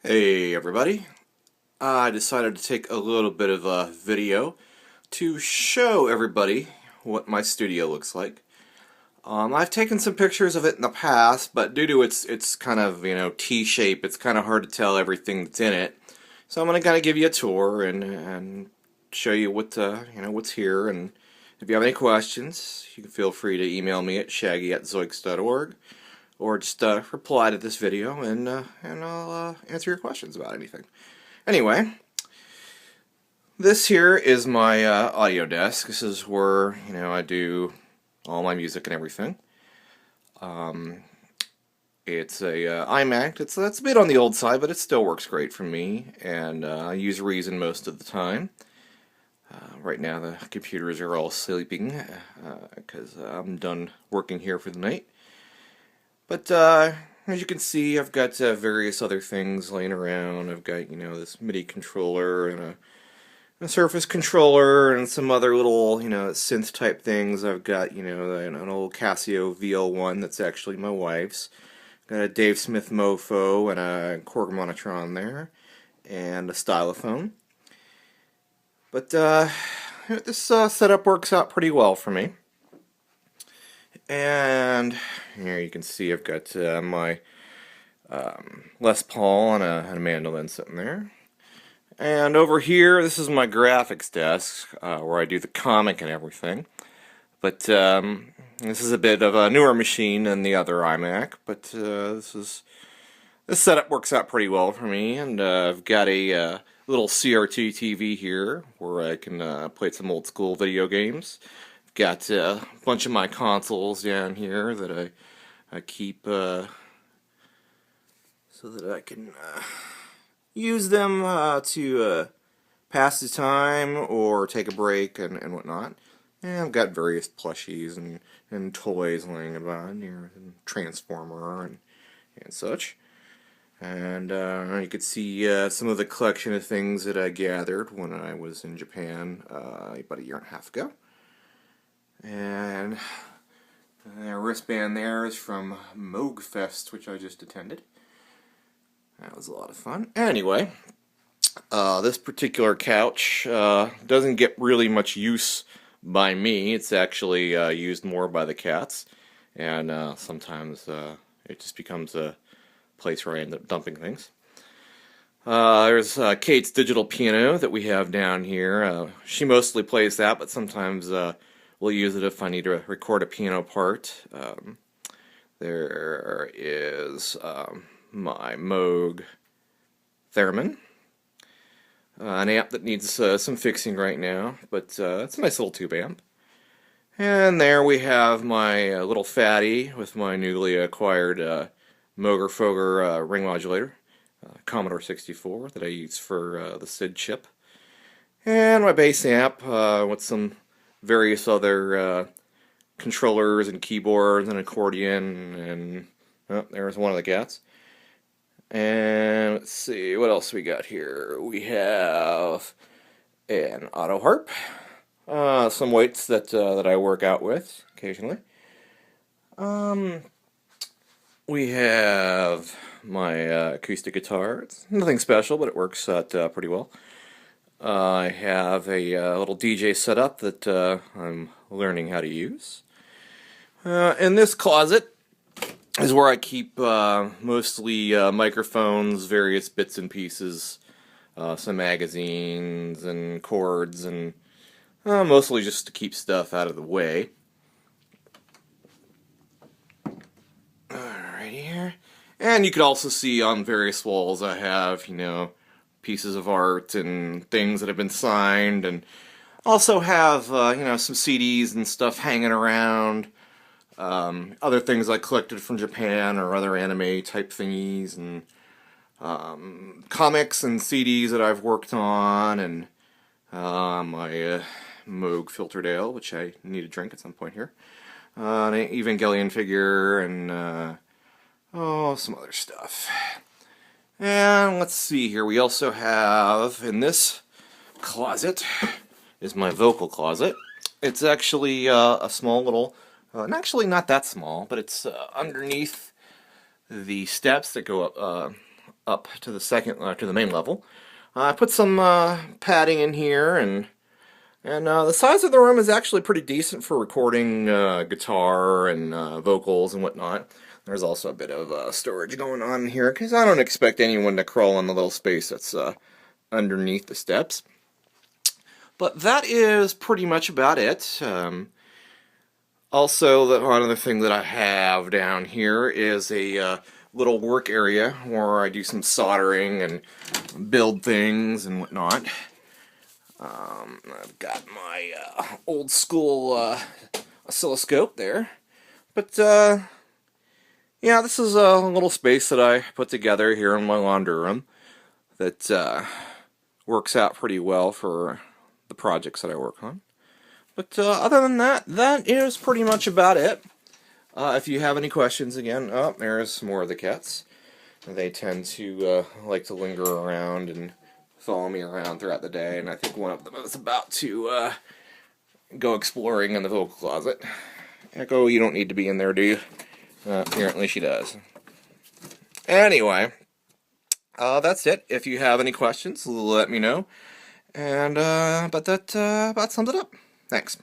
Hey everybody, I decided to take a little bit of a video to show everybody what my studio looks like. I've taken some pictures of it in the past, but due to its kind of, T-shape, it's kind of hard to tell everything that's in it. So I'm going to kind of give you a tour and show you what's here. And if you have any questions, you can feel free to email me at shaggy@zoiks.org. Or just reply to this video and I'll answer your questions about anything. Anyway, this here is my audio desk. This is where I do all my music and everything. It's a iMac. It's a bit on the old side, but it still works great for me, and I use Reason most of the time. Right now the computers are all sleeping because I'm done working here for the night. But as you can see, I've got various other things laying around. I've got, this MIDI controller and a Surface controller and some other little, synth type things. I've got, an old Casio VL1 that's actually my wife's. Got a Dave Smith Mofo and a Korg Monotron there, and a stylophone. But this setup works out pretty well for me. And here you can see I've got my Les Paul and a mandolin sitting there. And over here, this is my graphics desk where I do the comic and everything. But this is a bit of a newer machine than the other iMac. But this setup works out pretty well for me. And I've got a little CRT TV here where I can play some old school video games. Got a bunch of my consoles down here that I keep so that I can use them to pass the time or take a break and whatnot. And I've got various plushies and toys laying about here, and Transformer and such. And you could see some of the collection of things that I gathered when I was in Japan about a year and a half ago. And the wristband there is from Moog Fest, which I just attended. That was a lot of fun. Anyway, this particular couch doesn't get really much use by me. It's actually used more by the cats. And sometimes it just becomes a place where I end up dumping things. There's Kate's digital piano that we have down here. She mostly plays that, but sometimes we'll use it if I need to record a piano part. There is my Moog Theremin, an amp that needs some fixing right now, but it's a nice little tube amp. And there we have my little fatty with my newly acquired Moger Foger ring modulator, Commodore 64, that I use for the SID chip. And my bass amp with some various other controllers and keyboards and accordion, and oh, there's one of the cats. And let's see, what else we got here? We have an auto harp, some weights that I work out with occasionally. We have my acoustic guitar. It's nothing special, but it works out pretty well. I have a little DJ setup that I'm learning how to use. In this closet is where I keep mostly microphones, various bits and pieces, some magazines and cords, and mostly just to keep stuff out of the way. Alrighty here. And you can also see on various walls I have, pieces of art and things that have been signed, and also have some CDs and stuff hanging around, other things I collected from Japan or other anime type thingies, and comics and CDs that I've worked on, and my Moog filtered ale, which I need to drink at some point here, an Evangelion figure, and some other stuff. And let's see here, we also have, in this closet, is my vocal closet. It's actually a small little, actually not that small, but it's underneath the steps that go up up to the second to the main level. I put some padding in here, and the size of the room is actually pretty decent for recording guitar and vocals and whatnot. There's also a bit of storage going on here, because I don't expect anyone to crawl in the little space that's underneath the steps. But that is pretty much about it. Also, one other thing that I have down here is a little work area where I do some soldering and build things and whatnot. I've got my old school oscilloscope there. But, yeah, this is a little space that I put together here in my laundry room that works out pretty well for the projects that I work on. But other than that, that is pretty much about it. If you have any questions, again, there's more of the cats. They tend to like to linger around and follow me around throughout the day, and I think one of them is about to go exploring in the vocal closet. Echo, you don't need to be in there, do you? Apparently she does. Anyway, that's it. If you have any questions, let me know. And but that about sums it up. Thanks.